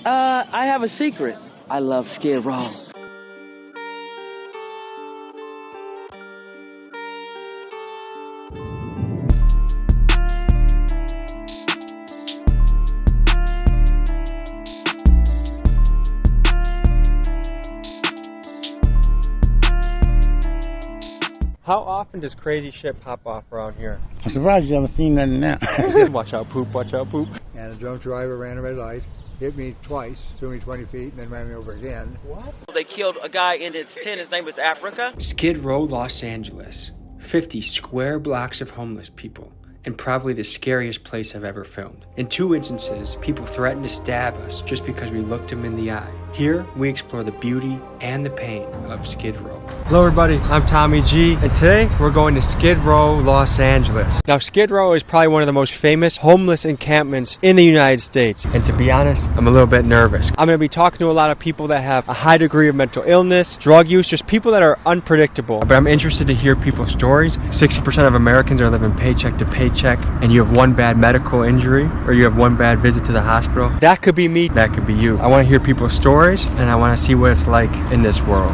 I have a secret. I love Skid Row. How often does crazy shit pop off around here? I'm surprised you haven't seen nothing now. Watch out, poop, watch out, poop. And the drunk driver ran a red light, hit me twice, threw me 20 feet, and then ran me over again. What? They killed a guy in his tent. His name was Africa. Skid Row, Los Angeles. 50 square blocks of homeless people. And probably the scariest place I've ever filmed. In 2 instances, people threatened to stab us just because we looked them in the eye. Here, we explore the beauty and the pain of Skid Row. Hello everybody, I'm Tommy G, and today we're going to Skid Row, Los Angeles. Now Skid Row is probably one of the most famous homeless encampments in the United States, and to be honest, I'm a little bit nervous. I'm going to be talking to a lot of people that have a high degree of mental illness, drug use, just people that are unpredictable. But I'm interested to hear people's stories. 60% of Americans are living paycheck to paycheck, and you have one bad medical injury, or you have one bad visit to the hospital. That could be me, that could be you. I want to hear people's stories, and I want to see what it's like in this world.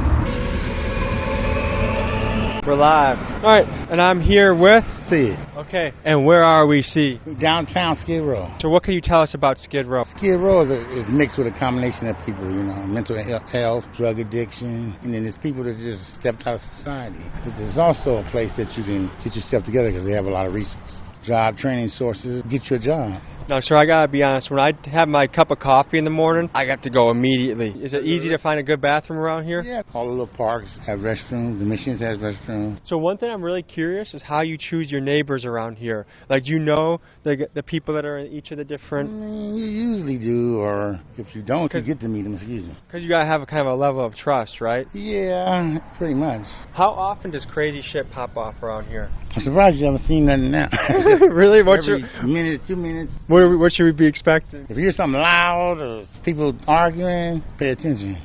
We're live. Alright, and I'm here with... See it. Okay, and where are we, C? Downtown Skid Row. So what can you tell us about Skid Row? Skid Row is mixed with a combination of people, you know, mental health, drug addiction, and then there's people that just stepped out of society. But there's also a place that you can get yourself together because they have a lot of resources. Job training sources, get you a job. Now, sir, I gotta be honest, when I have my cup of coffee in the morning, I got to go immediately. Is it easy to find a good bathroom around here? Yeah, all the little parks have restrooms, the missions has restrooms. So one thing I'm really curious is how you choose your neighbors around here. Like, do you know the people that are in each of the different... You usually do, or if you don't, you get to meet them, excuse me. Because you gotta have a kind of a level of trust, right? Yeah, pretty much. How often does crazy shit pop off around here? I'm surprised you haven't seen nothing now. Really? Every minute, 2 minutes. What should we be expecting? If you hear something loud or people arguing, pay attention.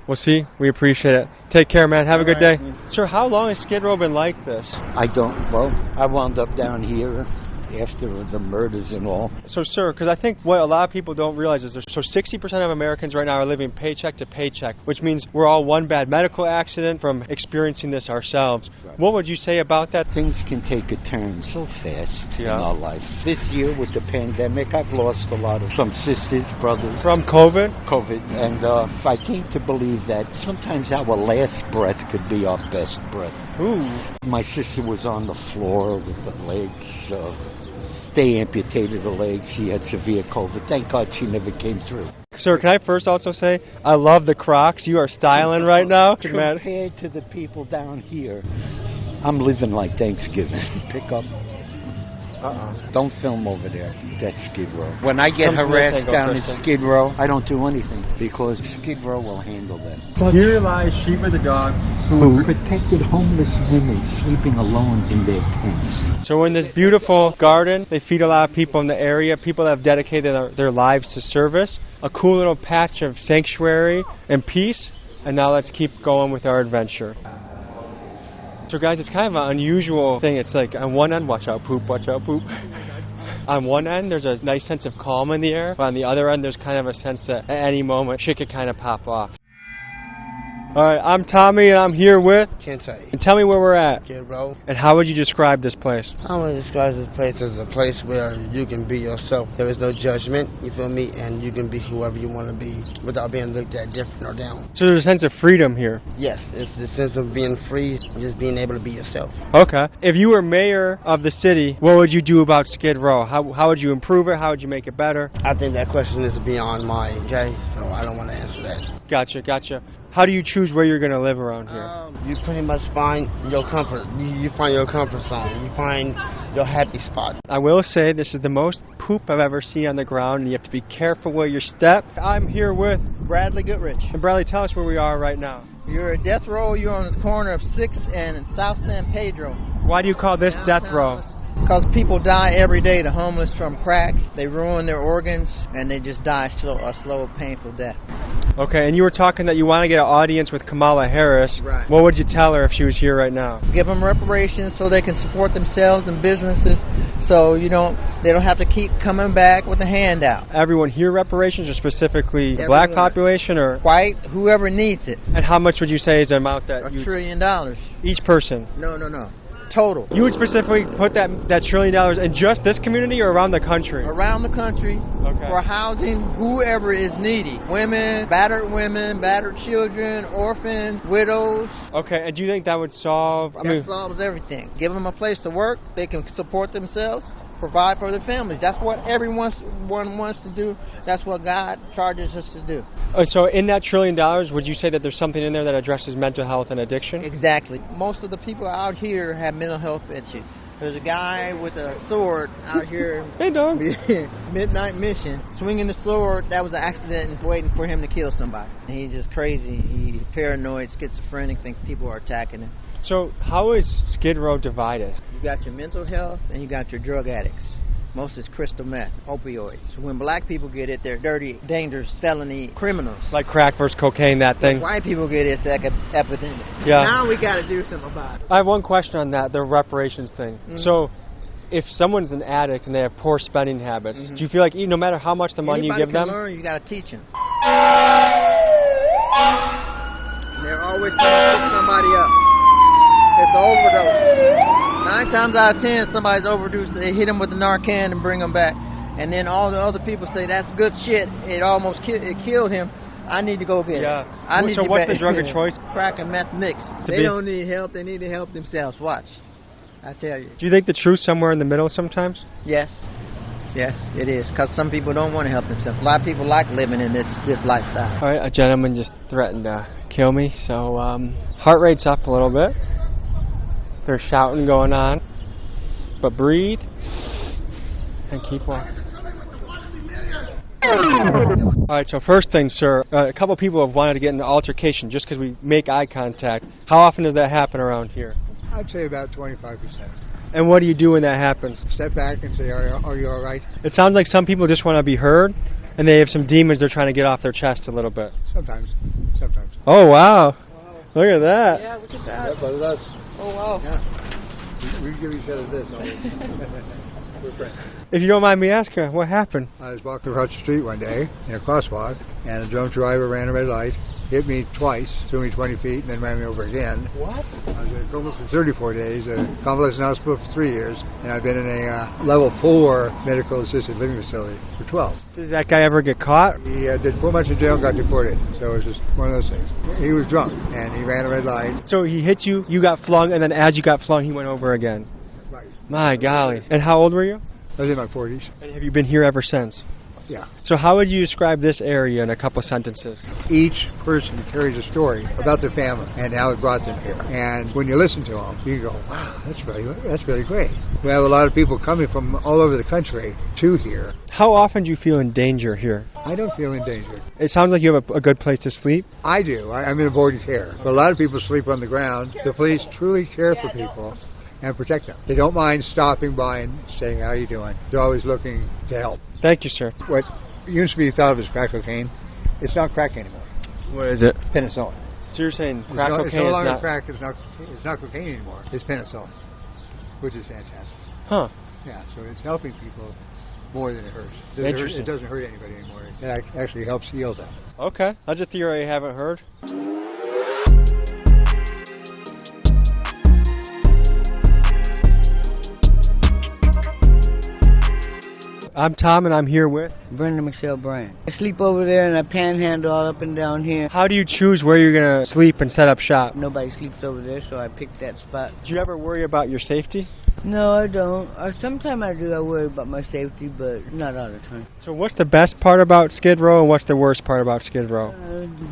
We'll see. We appreciate it. Take care, man. Have a good day. Sir, how long has Skid Row been like this? I don't. Well, I wound up down here after the murders and all. So, sir, because I think what a lot of people don't realize is 60% of Americans right now are living paycheck to paycheck, which means we're all one bad medical accident from experiencing this ourselves. Right. What would you say about that? Things can take a turn so fast in our life. This year with the pandemic, I've lost a lot of some sisters, brothers. From COVID? And I came to believe that sometimes our last breath could be our best breath. Ooh. My sister was on the floor with the legs. They amputated her legs. She had severe COVID. Thank God she never came through. Sir, can I first also say, I love the Crocs. You are styling right now. Compared to the people down here, I'm living like Thanksgiving. Pick up. Don't film over there. That's Skid Row. When I get harassed down at Skid Row, I don't do anything because Skid Row will handle that. Here lies Sheba the dog who protected homeless women sleeping alone in their tents. So in this beautiful garden, they feed a lot of people in the area, people that have dedicated their lives to service. A cool little patch of sanctuary and peace. And now let's keep going with our adventure. So guys, it's kind of an unusual thing. It's like on one end, watch out poop, watch out poop. On one end, there's a nice sense of calm in the air, but on the other end, there's kind of a sense that at any moment, shit could kind of pop off. Alright, I'm Tommy, and I'm here with... Can't tell you. And tell me where we're at. Skid Row. And how would you describe this place? I would describe this place as a place where you can be yourself. There is no judgment, you feel me? And you can be whoever you want to be without being looked at different or down. So there's a sense of freedom here. Yes, it's the sense of being free, just being able to be yourself. Okay. If you were mayor of the city, what would you do about Skid Row? How would you improve it? How would you make it better? I think that question is beyond my, okay? So I don't want to answer that. Gotcha. How do you choose where you're going to live around here? You pretty much find your comfort. You find your comfort zone. You find your happy spot. I will say this is the most poop I've ever seen on the ground, and you have to be careful where you step. I'm here with Bradley Goodrich. And Bradley, tell us where we are right now. You're at Death Row. You're on the corner of 6th and South San Pedro. Why do you call this Death Row? Because people die every day. The homeless from crack. They ruin their organs, and they just die a slow, painful death. Okay, and you were talking that you want to get an audience with Kamala Harris. Right. What would you tell her if she was here right now? Give them reparations so they can support themselves and businesses so they don't have to keep coming back with a handout. Everyone here reparations, or specifically the black population, or white, whoever needs it. And how much would you say is the amount that $1 trillion. Each person? No. Total. You would specifically put that $1 trillion in just this community or around the country? Around the country. Okay. For housing whoever is needy. Women, battered children, orphans, widows. Okay, and do you think that would solve... That solves everything. Give them a place to work. They can support themselves. Provide for their families. That's what everyone wants to do. That's what God charges us to do. So in that $1 trillion, would you say that there's something in there that addresses mental health and addiction? Exactly. Most of the people out here have mental health issues. There's a guy with a sword out here. Hey, dog. Midnight mission. Swinging the sword, that was an accident and waiting for him to kill somebody. And he's just crazy. He's paranoid, schizophrenic, thinks people are attacking him. So how is Skid Row divided? You got your mental health and you got your drug addicts. Most is crystal meth, opioids. When black people get it, they're dirty, dangerous, felony criminals. Like crack versus cocaine, that thing? When white people get it, it's like an epidemic. Yeah. Now we got to do something about it. I have one question on that, the reparations thing. Mm-hmm. So if someone's an addict and they have poor spending habits, do you feel like no matter how much the money you give them... Anybody can learn, you got to teach them. And they're always trying to pick somebody up. It's an overdose. 9 times out of 10, somebody's overdosed. They hit him with the Narcan and bring him back. And then all the other people say, that's good shit. It almost killed him. I need to go get it. So what's the drug of choice? Crack and meth mix. They don't need help. They need to help themselves. Watch. I tell you. Do you think the truth's somewhere in the middle sometimes? Yes. Yes, it is. Because some people don't want to help themselves. A lot of people like living in this lifestyle. All right, a gentleman just threatened to kill me. So heart rate's up a little bit. There's shouting going on, but breathe and keep walking. Alright, so first thing, sir, a couple people have wanted to get in an altercation just because we make eye contact. How often does that happen around here? I'd say about 25%. And what do you do when that happens? Step back and say, are you all right? It sounds like some people just want to be heard, and they have some demons they're trying to get off their chest a little bit. Sometimes. Oh, wow. Look at that. Yeah, look at that. That's what it is. Oh, wow. Yeah. We give each other this. We're friends. If you don't mind me asking, what happened? I was walking across the street one day in a crosswalk, and a drunk driver ran a red light, hit me twice, threw me 20 feet, and then ran me over again. What? I was in a coma for 34 days, a convalescent hospital for 3 years, and I've been in a level 4 medical assisted living facility for 12. Did that guy ever get caught? He did 4 months in jail and got deported, so it was just one of those things. He was drunk, and he ran a red light. So he hit you, you got flung, and then as you got flung, he went over again. Right. My golly. And how old were you? I was in my 40s. And have you been here ever since? Yeah. So how would you describe this area in a couple sentences? Each person carries a story about their family and how it brought them here. And when you listen to them, you go, wow, that's really great. We have a lot of people coming from all over the country to here. How often do you feel in danger here? I don't feel in danger. It sounds like you have a good place to sleep. I do. I'm in a boarding care. But a lot of people sleep on the ground. The police truly care for people and protect them. They don't mind stopping by and saying, how are you doing? They're always looking to help. Thank you, sir. What used to be thought of as crack cocaine, it's not crack anymore. What is it? Penicillin. So you're saying crack cocaine it's no longer is not... crack, it's not cocaine anymore. It's penicillin, which is fantastic. Huh. Yeah, so it's helping people more than it hurts. Interesting. It doesn't hurt anybody anymore. It actually helps heal them. Okay. That's a theory I haven't heard. I'm Tom, and I'm here with... Brenda Michelle Bryan. I sleep over there and I panhandle all up and down here. How do you choose where you're going to sleep and set up shop? Nobody sleeps over there, so I picked that spot. Do you ever worry about your safety? No, I don't. Sometimes I do. I worry about my safety, but not all the time. So what's the best part about Skid Row, and what's the worst part about Skid Row?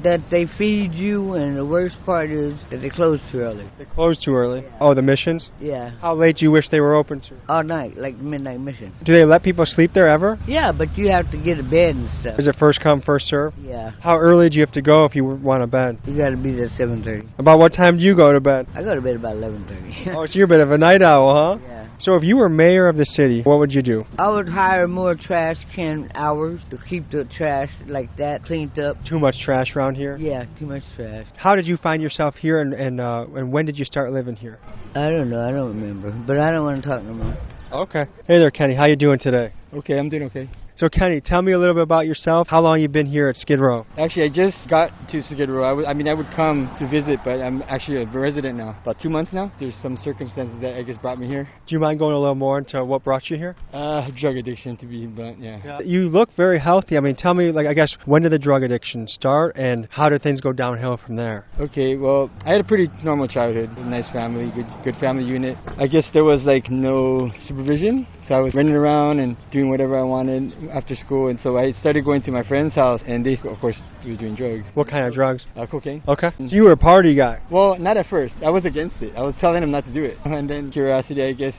That they feed you, and the worst part is that they close too early. They close too early? Yeah. Oh, the missions? Yeah. How late do you wish they were open to? All night, like midnight mission. Do they let people sleep there ever? Yeah, but you have to get a bed and stuff. Is it first come, first serve? Yeah. How early do you have to go if you want a bed? You got to be there at 7:30. About what time do you go to bed? I go to bed about 11:30. Oh, so you're a bit of a night owl, huh? Yeah. So if you were mayor of the city, what would you do? I would hire more trash can hours to keep the trash like that cleaned up. Too much trash around here? Yeah, too much trash. How did you find yourself here, and when did you start living here? I don't know. I don't remember. But I don't want to talk no more. Okay. Hey there, Kenny. How you doing today? Okay, I'm doing okay. So Kenny, tell me a little bit about yourself. How long you been here at Skid Row? Actually, I just got to Skid Row. I would come to visit, but I'm actually a resident now. About 2 months now. There's some circumstances that I guess brought me here. Do you mind going a little more into what brought you here? Drug addiction, to be blunt, yeah. You look very healthy. I mean, tell me, I guess, when did the drug addiction start, and how did things go downhill from there? Okay, well, I had a pretty normal childhood. A nice family, good family unit. I guess there was, no supervision, so I was running around and doing whatever I wanted after school, and so I started going to my friend's house, and they, of course, were doing drugs. What kind of drugs? Cocaine. Okay. So you were a party guy? Well, not at first. I was against it. I was telling them not to do it. And then curiosity, I guess,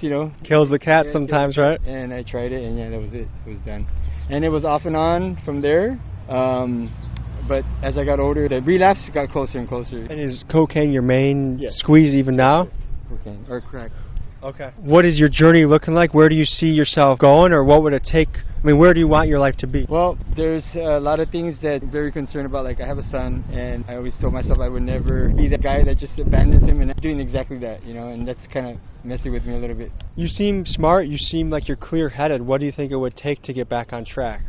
kills the cat sometimes, right? And I tried it, and yeah, that was it. It was done. And it was off and on from there. But as I got older, the relapse got closer and closer. And is cocaine your main squeeze even now? Cocaine, or crack. Okay. What is your journey looking like? Where do you see yourself going, or what would it take? I mean, where do you want your life to be? Well, there's a lot of things that I'm very concerned about. Like, I have a son, and I always told myself I would never be that guy that just abandons him, and I'm doing exactly that, and that's kind of messing with me a little bit. You seem smart. You seem like you're clear-headed. What do you think it would take to get back on track?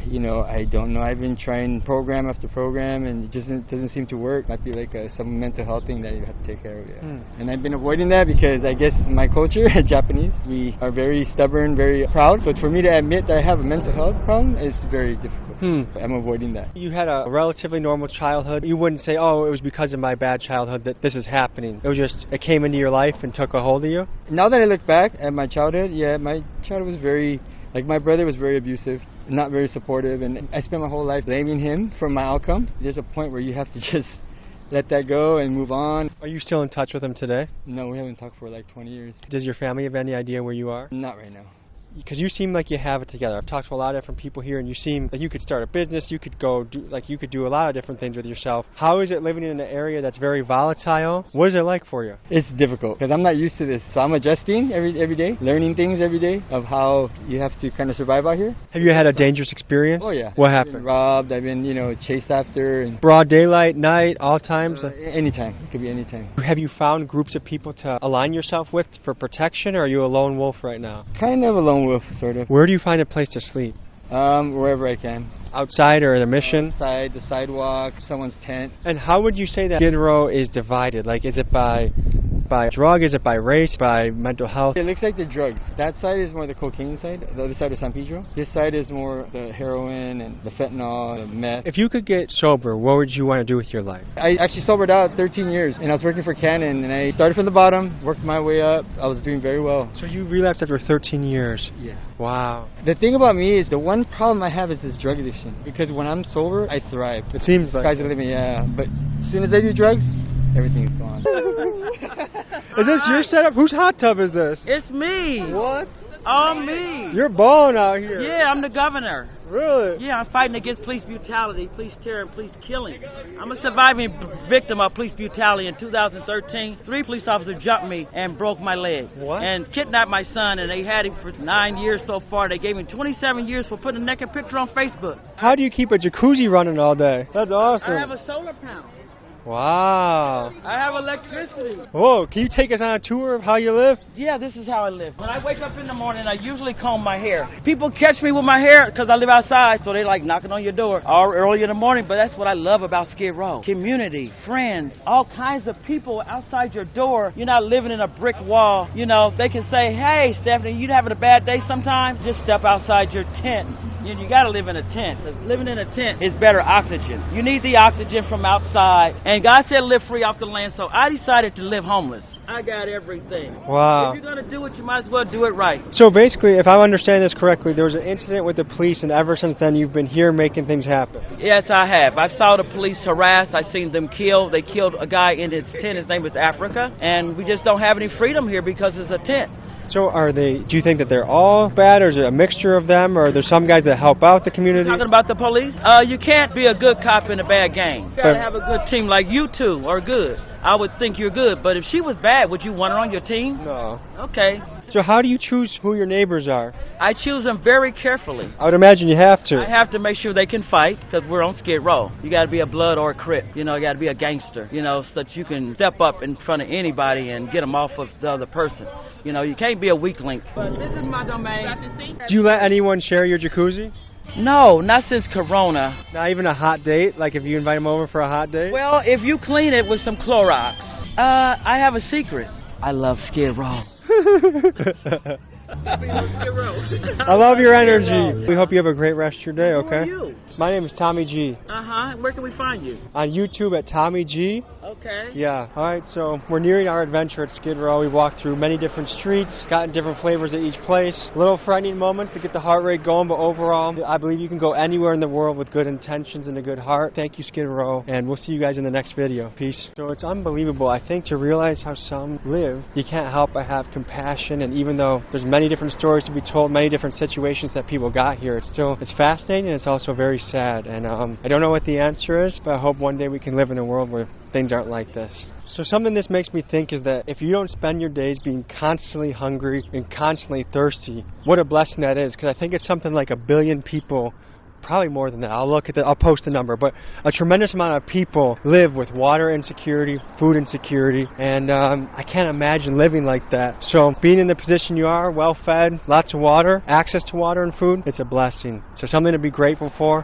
I don't know. I've been trying program after program, and it just doesn't seem to work. Might be like some mental health thing that you have to take care of. Yeah. And I've been avoiding that because I guess my culture, Japanese, we are very stubborn, very proud. So for me to admit that I have a mental health problem is very difficult. I'm avoiding that. You had a relatively normal childhood. You wouldn't say, oh, it was because of my bad childhood that this is happening. It was just, it came into your life and took a hold of you? Now that I look back at my childhood, yeah, my childhood was very, my brother was very abusive, not very supportive, and I spent my whole life blaming him for my outcome. There's a point where you have to just let that go and move on. Are you still in touch with him today? No, we haven't talked for 20 years. Does your family have any idea where you are? Not right now. Because you seem like you have it together. I've talked to a lot of different people here, and you seem like you could start a business. You could you could do a lot of different things with yourself. How is it living in an area that's very volatile? What is it like for you? It's difficult because I'm not used to this, so I'm adjusting every day, learning things every day of how you have to kind of survive out here. Have you had a dangerous experience? Oh yeah. What happened? I've been robbed. I've been chased after. And broad daylight, night, all times. Anytime. It could be anytime. Have you found groups of people to align yourself with for protection, or are you a lone wolf right now? Kind of a lone wolf, sort of. Where do you find a place to sleep? Wherever I can. Outside or the mission? Outside, the sidewalk, someone's tent. And how would you say that Skid Row is divided? Is it by drug? Is it by race? By mental health? It looks like the drugs. That side is more the cocaine side. The other side is San Pedro. This side is more the heroin and the fentanyl, the meth. If you could get sober, what would you want to do with your life? I actually sobered out 13 years, and I was working for Canon, and I started from the bottom, worked my way up. I was doing very well. So you relapsed after 13 years? Yeah. Wow. The thing about me is the one problem I have is this drug addiction, because when I'm sober, I thrive. It seems like sky's the limit, yeah. But as soon as I do drugs, everything's gone. Is this your setup? Whose hot tub is this? It's me. What? All me. You're balling out here. Yeah, I'm the governor. Really? Yeah, I'm fighting against police brutality, police terror, and police killing. I'm a surviving victim of police brutality. In 2013, 3 police officers jumped me and broke my leg. What? And kidnapped my son, and they had him for 9 years so far. They gave me 27 years for putting a naked picture on Facebook. How do you keep a jacuzzi running all day? That's awesome. I have a solar panel. Wow. I have electricity. Whoa, can you take us on a tour of how you live? Yeah, this is how I live. When I wake up in the morning, I usually comb my hair. People catch me with my hair because I live outside, so they knocking on your door all early in the morning. But that's what I love about Skid Row. Community, friends, all kinds of people outside your door. You're not living in a brick wall. They can say, hey, Stephanie, you having a bad day sometimes? Just step outside your tent. You got to live in a tent, because living in a tent is better oxygen. You need the oxygen from outside. And God said live free off the land, so I decided to live homeless. I got everything. Wow. If you're going to do it, you might as well do it right. So basically, if I understand this correctly, there was an incident with the police, and ever since then you've been here making things happen. Yes, I have. I saw the police harassed. I seen them kill. They killed a guy in his tent. His name was Africa. And we just don't have any freedom here because it's a tent. So do you think that they're all bad, or is it a mixture of them, or are there some guys that help out the community? Talking about the police? You can't be a good cop in a bad gang. You gotta have a good team, like you two are good. I would think you're good, but if she was bad, would you want her on your team? No. Okay. So how do you choose who your neighbors are? I choose them very carefully. I would imagine you have to. I have to make sure they can fight, because we're on Skid Row. You got to be a blood or a crip. You got to be a gangster, so that you can step up in front of anybody and get them off of the other person. You know, you can't be a weak link. But this is my domain. Do you let anyone share your jacuzzi? No, not since Corona. Not even a hot date? Like if you invite them over for a hot date? Well, if you clean it with some Clorox. I have a secret. I love Skid Row. I love your energy. We hope you have a great rest of your day, okay? Who are you? My name is Tommy G. Uh-huh. Where can we find you? On YouTube at Tommy G. Okay. Yeah. Alright, so we're nearing our adventure at Skid Row. We walked through many different streets, gotten different flavors at each place. Little frightening moments to get the heart rate going, but overall, I believe you can go anywhere in the world with good intentions and a good heart. Thank you, Skid Row, and we'll see you guys in the next video. Peace. So it's unbelievable, I think, to realize how some live. You can't help but have compassion, and even though there's many different stories to be told, many different situations that people got here, it's fascinating, and it's also very sad. And I don't know what the answer is, but I hope one day we can live in a world where things aren't like this. So something this makes me think is that if you don't spend your days being constantly hungry and constantly thirsty, what a blessing that is, because I think it's something like 1 billion people, probably more than that, I'll post the number, but a tremendous amount of people live with water insecurity, food insecurity, and I can't imagine living like that. So being in the position you are, well fed, lots of water, access to water and food, it's a blessing. So something to be grateful for.